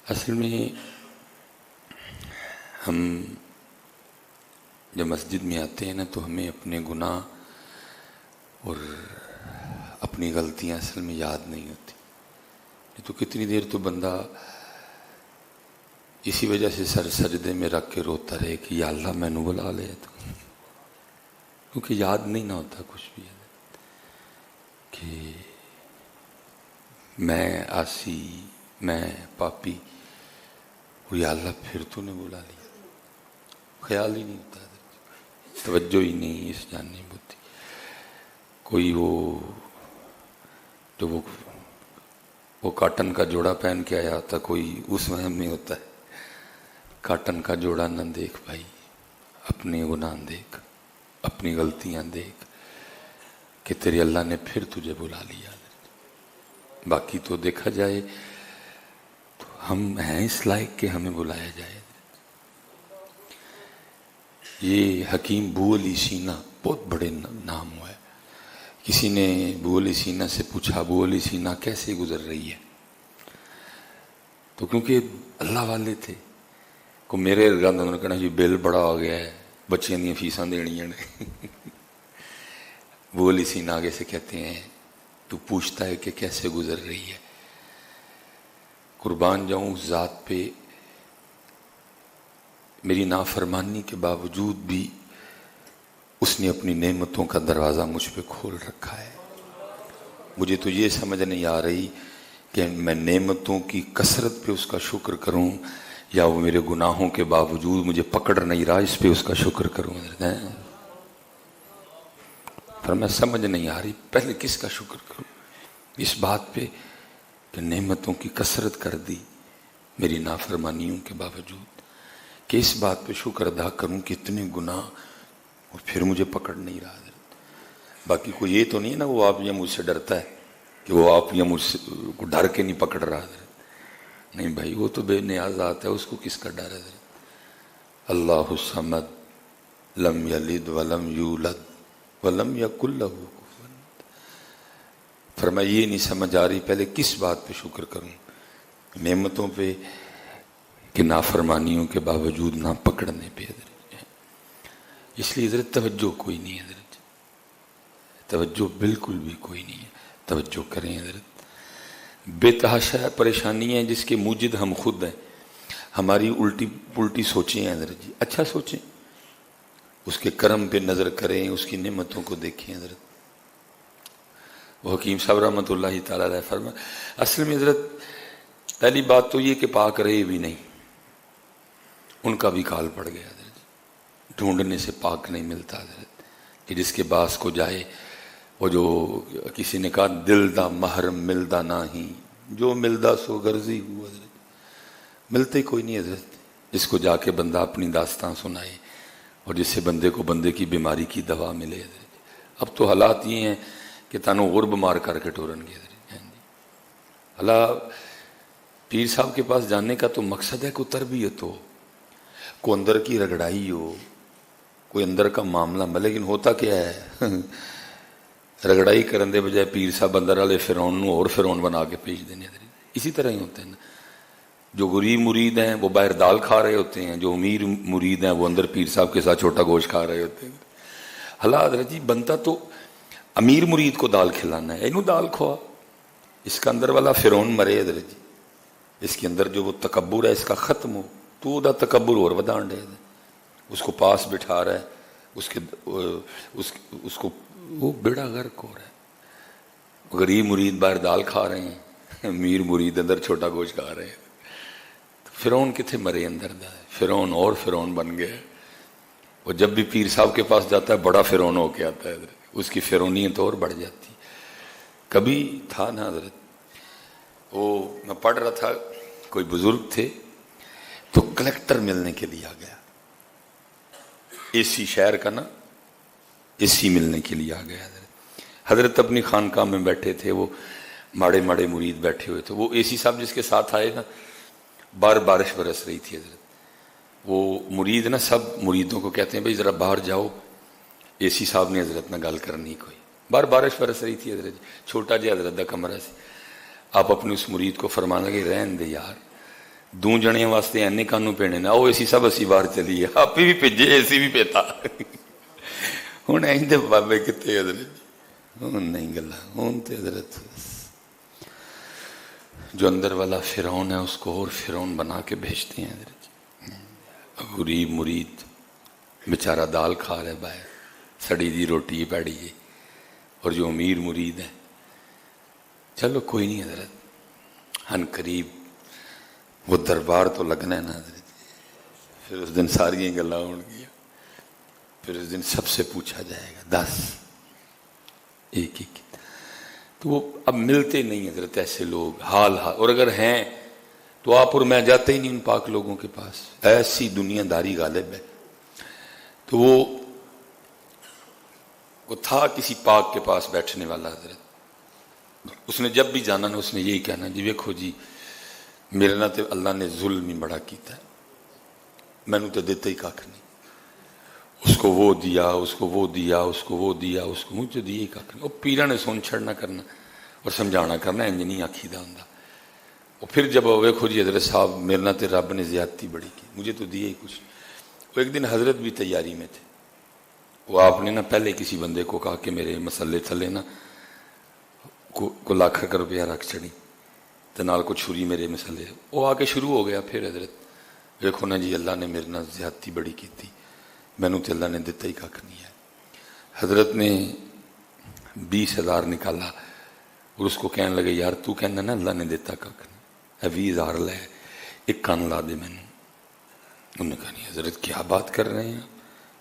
اصل میں ہم جب مسجد میں آتے ہیں نا تو ہمیں اپنے گناہ اور اپنی غلطیاں اصل میں یاد نہیں ہوتی. نہیں تو کتنی دیر تو بندہ اسی وجہ سے سر سجدے میں رکھ کے روتا رہے کہ یا اللہ میں نے بلا لے تو، کیونکہ یاد نہیں نہ ہوتا کچھ بھی کہ میں آسی، میں پاپی، اور یا اللہ پھر تو نے بلا لیا. خیال ہی نہیں ہوتا، توجہ ہی نہیں اس جانب ہوتی. کوئی وہ کاٹن کا جوڑا پہن کے آیا ہوتا، کوئی اس وہم میں ہوتا ہے کاٹن کا جوڑا نہ دیکھ بھائی، اپنے گناہ دیکھ، اپنی غلطیاں دیکھ کہ تیرے اللہ نے پھر تجھے بلا لیا. باقی تو دیکھا جائے تو ہم ہیں اس لائق کہ ہمیں بلایا جائے. یہ حکیم بو علی سینا بہت بڑے نام ہوا ہے. کسی نے بو علی سینا سے پوچھا بو علی سینا کیسے گزر رہی ہے، تو کیونکہ اللہ والے تھے کو میرے انہوں نے کہنا جی بل بڑا ہو گیا ہے، بچیاں دیا فیساں دینیاں نے. بو علی سینا آگے سے کہتے ہیں تو پوچھتا ہے کہ کیسے گزر رہی ہے. قربان جاؤں اس ذات پہ، میری نافرمانی کے باوجود بھی اس نے اپنی نعمتوں کا دروازہ مجھ پہ کھول رکھا ہے. مجھے تو یہ سمجھ نہیں آ رہی کہ میں نعمتوں کی کثرت پہ اس کا شکر کروں یا وہ میرے گناہوں کے باوجود مجھے پکڑ نہیں رہا اس پہ اس کا شکر کروں. پر میں سمجھ نہیں آ رہی پہلے کس کا شکر کروں، اس بات پہ کہ نعمتوں کی کثرت کر دی میری نافرمانیوں کے باوجود، کہ اس بات پہ شکر ادا کروں کہ اتنے گناہ اور پھر مجھے پکڑ نہیں رہا. باقی کوئی یہ تو نہیں ہے نا وہ آپ یا مجھ سے ڈرتا ہے کہ وہ آپ یا مجھ سے کو ڈر کے نہیں پکڑ رہا. نہیں بھائی، وہ تو بے نیاز ذات ہے، اس کو کس کا ڈر ہے. اللہ الصمد لم یلد ولم یولد ولم یکن لہ کفوا احد. فرمایا یہ نہیں سمجھ آ رہی پہلے کس بات پہ شکر کروں، نعمتوں پہ کہ نافرمانیوں کے باوجود نہ پکڑنے پہ. اس لیے حضرت توجہ کوئی نہیں ہے، حضرت توجہ بالکل بھی کوئی نہیں ہے. توجہ کریں حضرت. بے تحاشا پریشانی ہے جس کے موجد ہم خود ہیں. ہماری الٹی پلٹی سوچیں ہیں حضرت جی، اچھا سوچیں، اس کے کرم پہ نظر کریں، اس کی نعمتوں کو دیکھیں حضرت. وہ حکیم صاحب رحمۃ اللہ تعالیٰ علیہ فرمائے اصل میں حضرت پہلی بات تو یہ کہ پاک رہے بھی نہیں، ان کا بھی کال پڑ گیا حضرت. ڈھونڈنے سے پاک نہیں ملتا حضرت کہ جس کے باس کو جائے. وہ جو کسی نے کہا دل دا محرم ملدا نہیں، جو ملدا سو غرضی ہوا حضرت. ملتے ہی کوئی نہیں حضرت جس کو جا کے بندہ اپنی داستان سنائے اور جس سے بندے کو بندے کی بیماری کی دوا ملے حضرت. اب تو حالات یہ ہیں کہ تانوں غرب مار کر کے ٹورن گے حضرت. اللہ پیر صاحب کے پاس جانے کا تو مقصد ہے کوئی تربیت ہو، کوئی اندر کی رگڑائی ہو، کوئی اندر کا معاملہ. لیکن ہوتا کیا ہے رگڑائی کرن دے بجائے پیر صاحب اندر والے فرعون اور فرعون بنا کے بھیج دینے. اسی طرح ہی ہوتے ہیں نا. جو غریب مرید ہیں وہ باہر دال کھا رہے ہوتے ہیں، جو امیر مرید ہیں وہ اندر پیر صاحب کے ساتھ چھوٹا گوشت کھا رہے ہوتے ہیں. اللہ حضرت جی بنتا تو امیر مرید کو دال کھلانا ہے، انہوں دال کھوا. اس کا اندر والا فرعون مرے حضرت جی، اس کے اندر جو وہ تکبر ہے اس کا ختم ہو تو دا تکبر اور ودان دے. اس کو پاس بٹھا رہا ہے، اس کو وہ بیڑا غرق ہو رہا ہے. غریب مرید باہر دال کھا رہے ہیں، امیر مرید اندر چھوٹا گوشت کھا رہے ہیں. فرعون کتنے مرے اندر دا ہے، فرعون اور فرعون بن گیا. وہ جب بھی پیر صاحب کے پاس جاتا ہے بڑا فرعون ہو کے آتا ہے حضرت. اس کی فرعونیت اور بڑھ جاتی. کبھی تھا نا حضرت، وہ میں پڑھ رہا تھا، کوئی بزرگ تھے تو کلیکٹر ملنے کے لیے آ گیا، اے سی شہر کا نا اے سی ملنے کے لیے آ گیا حضرت. حضرت اپنی خانقاہ میں بیٹھے تھے، وہ ماڑے ماڑے مرید بیٹھے ہوئے تھے. وہ اے سی صاحب جس کے ساتھ آئے نا، بارش برس رہی تھی حضرت. وہ مرید نا سب مریدوں کو کہتے ہیں بھائی ذرا باہر جاؤ، اے سی صاحب نے حضرت نہ گل کرنی کوئی. بارش برس رہی تھی حضرت، چھوٹا جہا حضرت دا کمرہ سی. آپ اپنے اس مرید کو فرمانا کہ رہن دے یار، दो जने वास्ते एने कानू पेने ना, वो एसी सब असी बाहर चलीए, आप भी भेजे एसी भी पेता। हूँ इंदे बाबे कितने हजरत, हूँ नहीं गला, हूँ तो हजरत जो अंदर वाला फिरौन है उसको और फिरौन बना के भेजते हैं हजरत। गरीब मुरीद बेचारा दाल खा रहा है बाहर, सड़ी दी रोटी पैड़ी है, और जो अमीर मुरीद है चलो कोई नहीं हजरत, हन करीब वो दरबार तो लगना है ना हजरत। फिर उस दिन सारी गल्लां होणगियां, फिर उस दिन सबसे पूछा जाएगा 10 एक एक। तो वो अब मिलते नहीं हजरत ऐसे लोग, हाल। और अगर हैं तो आप और मैं जाते ही नहीं उन पाक लोगों के पास, ऐसी दुनियादारी गालिब है। तो वो था किसी पाक के पास बैठने वाला हजरत, उसने जब भी जाना ना उसने यही कहना, जी वेखो जी मेरे ना तो अल्लाह ने जुल्म ही बड़ा किया, मैनू तो देता ही कख नहीं, उसको वो दिया, उसको वो दिया, उसको वो दिया, उसको मुझे दिए ही कख नहीं। वो पीरा ने सुन छड़ना करना और समझाना करना, इंज नहीं आखीदा हुंदा। और फिर जब वेखो जी हजरत साहब मेरे ना तो रब ने ज्यादती बड़ी की, मुझे तो दिए ही कुछ। वो एक दिन हजरत भी तैयारी में थे, वो आपने ना पहले किसी बंदे को कहा कि मेरे मसले थले ना को लाख रुपया रख चढ़ी तो नाल को छुरी मेरे मसले, वो आके शुरू हो गया। फिर हजरत देखो ना जी अल्लाह ने मेरे ना ज्यादती बड़ी की थी, मैनू तो अल्लाह ने दिता ही कख नहीं है। हजरत ने 20,000 निकाला और उसको कहने लगे यार तू कहना ना अल्लाह ने दिता कख नहीं, 20,000 लै, एक कान ला दे मैनू। उन्होंने कहा नहीं हजरत क्या बात कर रहे हैं,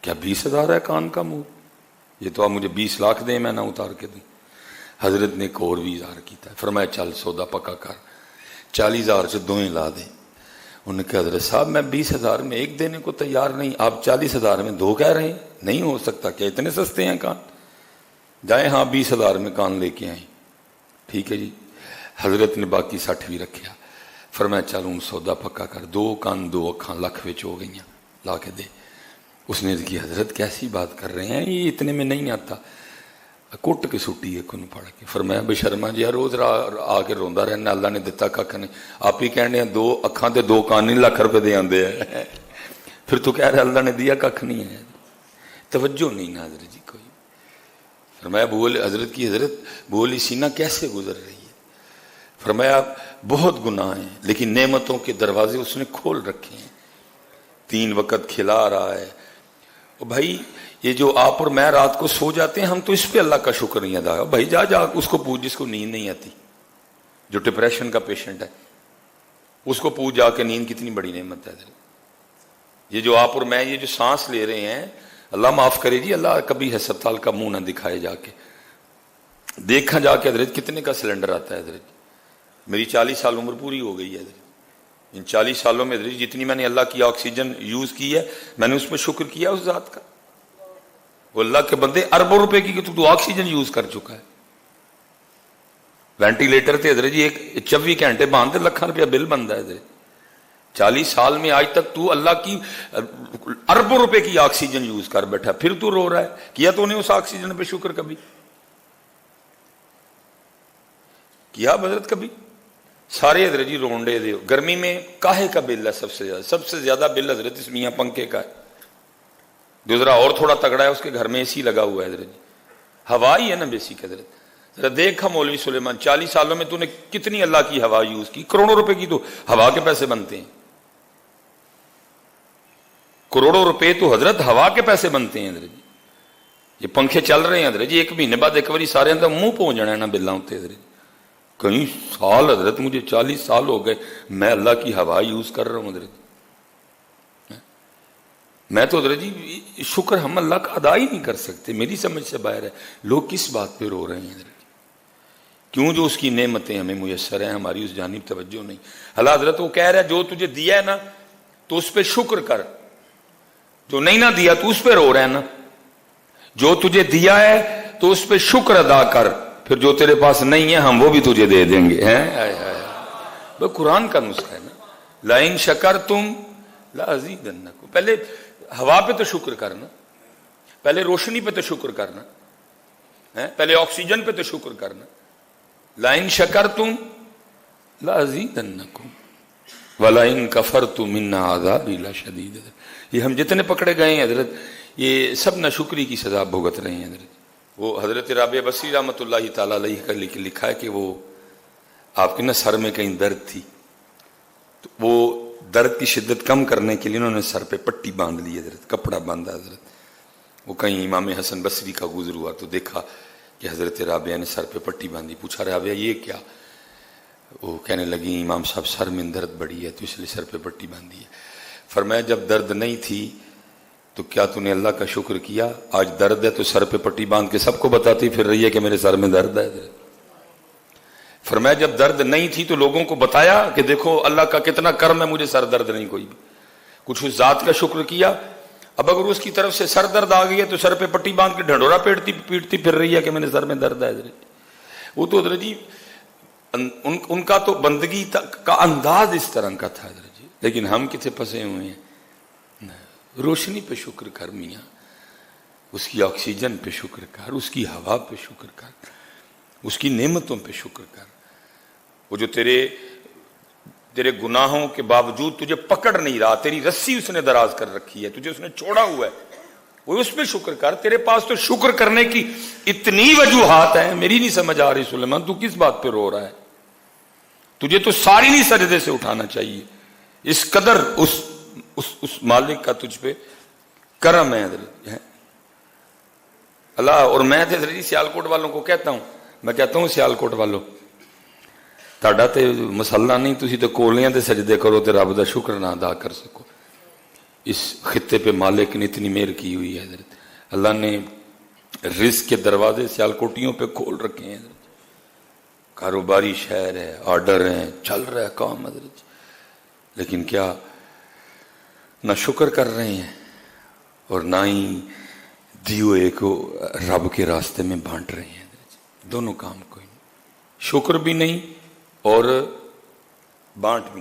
क्या 20,000 है कान का मुंह, ये तो आप मुझे 20 लाख दें मैं ना उतार के दूं। हजरत ने एक और 20,000 किया, फरमाया चल सौदा पक्का कर, 40,000 से दो ही ला दे। उन्होंने कहा हजरत साहब मैं 20,000 में एक देने को तैयार नहीं, आप 40,000 में दो कह रहे हैं, नहीं हो सकता, क्या इतने सस्ते हैं कान? जाए हाँ 20,000 में कान लेके आए, ठीक है जी। हजरत ने बाकी 60 भी रखा, फरमाया चल हूँ सौदा पक्का कर, 2 कान 2 अखा लख विच हो गई, ला के दे। उसने की हजरत कैसी बात कर रहे हैं, ये इतने में नहीं आता। कुट के सुटी एक फड़ के, फरमाया बेशर्मा जी रोज आके रोंदा रहना अल्लाह ने दिता कख नहीं, आप ही कहने 2 अखा ते 2 कान नहीं लाख रुपए दे आंदे है, फिर तू कह रहा अल्लाह ने दिया कख नहीं है। तवज्जो नहीं ना हजरत जी कोई। फरमाया बोल हजरत की हजरत बोली सीना कैसे गुजर रही है, फरमाया बहुत गुनाह हैं लेकिन नेमतों के दरवाजे उसने खोल रखे हैं, 3 वक्त खिला रहा है। और भाई ये जो आप और मैं रात को सो जाते हैं हम तो इस पे अल्लाह का शुक्र नहीं अदा। भाई जा जा उसको पूछ जिसको नींद नहीं आती, जो डिप्रेशन का पेशेंट है उसको पूछ जाके, नींद कितनी बड़ी नेमत है। ये जो आप और मैं ये जो सांस ले रहे हैं, अल्लाह माफ करे जी, अल्लाह कभी अस्पताल का मुंह ना दिखाए, जाके देखा जाके हजरत कितने का सिलेंडर आता है। हजरत मेरी 40 साल उम्र पूरी हो गई है, इन 40 सालों में हजरत जितनी मैंने अल्लाह की ऑक्सीजन यूज की है मैंने उसमें शुक्र किया उस जात का। वो अल्लाह के बंदे अरबों रुपए की तू ऑक्सीजन यूज कर चुका है। वेंटिलेटर थे हजरत जी एक 24 घंटे बांधते लाख रुपया बिल बनता है। 40 साल में आज तक तू अल्लाह की अरबों रुपए की ऑक्सीजन यूज कर बैठा, फिर तू रो रहा है। किया तूने उस ऑक्सीजन पे शुक्र कभी किया हजरत कभी? सारे हजरत जी रोंडे दे। गर्मी में काहे का बिल है सबसे ज्यादा बिल हजरत इस मियां पंखे का है। दूसरा और थोड़ा तगड़ा है उसके घर में एसी लगा हुआ है हजरत जी, हवा ही है ना बेसिक। हजरत जरा देखा मौलवी सुलेमान 40 सालों में तूने कितनी अल्लाह की हवा यूज की, करोड़ों रुपए की तो हवा के पैसे बनते हैं, करोड़ों रुपए तो हजरत हवा के पैसे बनते हैं। हजरत जी ये पंखे चल रहे हैं हजरत जी, 1 महीने बाद एक बार सारे अंदर मुंह पहुंच जाना है ना बिल्ला उत्ते। हजरत कई साल हजरत मुझे 40 साल हो गए मैं अल्लाह की हवा यूज कर रहा हूं। हजरत मैं तो हजरत जी शुक्र हम अल्लाह का अदा ही नहीं कर सकते, मेरी समझ से बाहर है। लोग किस बात पे रो रहे हैं हजरत, क्यों? जो उसकी नेमतें हमें मुयस्सर हैं हमारी उस जानिब तवज्जो नहीं। अल्लाह हजरत वो कह रहा है जो तुझे दिया है ना तो उस पर शुक्र कर, जो नहीं ना दिया तो उस पर रो रहा है ना। जो तुझे दिया है तो उस पर शुक्र अदा कर, फिर जो तेरे पास नहीं है हम वो भी तुझे दे देंगे। हैं वो कुरान का नुस्खा है ना, लाइन शकर तुम लाज़ीदन्नकुम। पहले हवा पे तो शुक्र करना, पहले रोशनी पे तो शुक्र करना है, पहले ऑक्सीजन पे तो शुक्र करना। लाइन शकर तुम लाज़ीदन्नकुम वलाइन कफरतु मिन्ना आज़ाबी लशदीद। ये हम जितने पकड़े गए हैं हजरत, ये सब नाशुक्री की सजा भुगत रहे हैं हजरत। वो हजरत राबिया बसरी रहमतुल्लाहि ताला अलैहि का लिखा है कि वो आपके ना सर में कहीं दर्द थी, तो वो दर्द की शिद्दत कम करने के लिए उन्होंने सर पे पट्टी बांध ली हजरत, कपड़ा बांधा हजरत। वो कहीं इमाम हसन बसरी का गुजर हुआ तो देखा कि हजरत राबिया ने सर पे पट्टी बांधी। पूछा राबिया ये क्या? वो कहने लगी इमाम साहब सर में दर्द बढ़ी है तो इसलिए सर पे पट्टी बांधी है। फरमाया जब दर्द नहीं थी तो क्या तूने अल्लाह का शुक्र किया? आज दर्द है तो सर पे पट्टी बांध के सबको बताती फिर रही है कि मेरे सर में दर्द है। फरमाया जब दर्द नहीं थी तो लोगों को बताया कि देखो अल्लाह का कितना कर्म है, मुझे सर दर्द नहीं कोई भी। कुछ उस जात का शुक्र किया। अब अगर उसकी तरफ से सर दर्द आ गई है तो सर पे पट्टी बांध के ढंडोरा पीटती फिर रही है कि मेरे सर में दर्द है। वो तो हजरत जी उनका तो बंदगी का अंदाज इस तरह का था हजरत जी। लेकिन हम कितने फंसे हुए हैं। रोशनी पे शुक्र कर मियाँ, उसकी ऑक्सीजन पे शुक्र कर, उसकी हवा पे शुक्र कर, उसकी नेमतों पे शुक्र कर। वो जो तेरे गुनाहों के बावजूद तुझे पकड़ नहीं रहा, तेरी रस्सी उसने दराज कर रखी है, तुझे उसने छोड़ा हुआ है, वो उस पे शुक्र कर। तेरे पास तो शुक्र करने की इतनी वजूहात है, मेरी नहीं समझ आ रही सुलेमान तू किस बात पे रो रहा है? तुझे तो सारी नहीं सजदे से उठाना चाहिए। इस कदर उस मालिक का तुझ पे करम है अल्लाह। और मैं तो सियालकोट वालों को कहता हूं, मैं कहता हूं सियालकोट वालों ताड़ा ते मसला नहीं, तुसी तो कोलियां ते सजदे करो ते रब दा शुक्र ना अदा कर सको। इस खित्ते पे मालिक ने इतनी मेहर की हुई है हजरत। अल्लाह ने रिज़्क़ के दरवाजे सियालकोटियों पे खोल रखे हैं हजरत। कारोबारी शहर है, ऑर्डर है, चल रहा है काम हजरत। लेकिन क्या ना शुक्र कर रहे हैं और ना ही दिए को रब के रास्ते में बांट रहे हैं। दोनों काम कोई नहीं, शुक्र भी नहीं और बांट भी।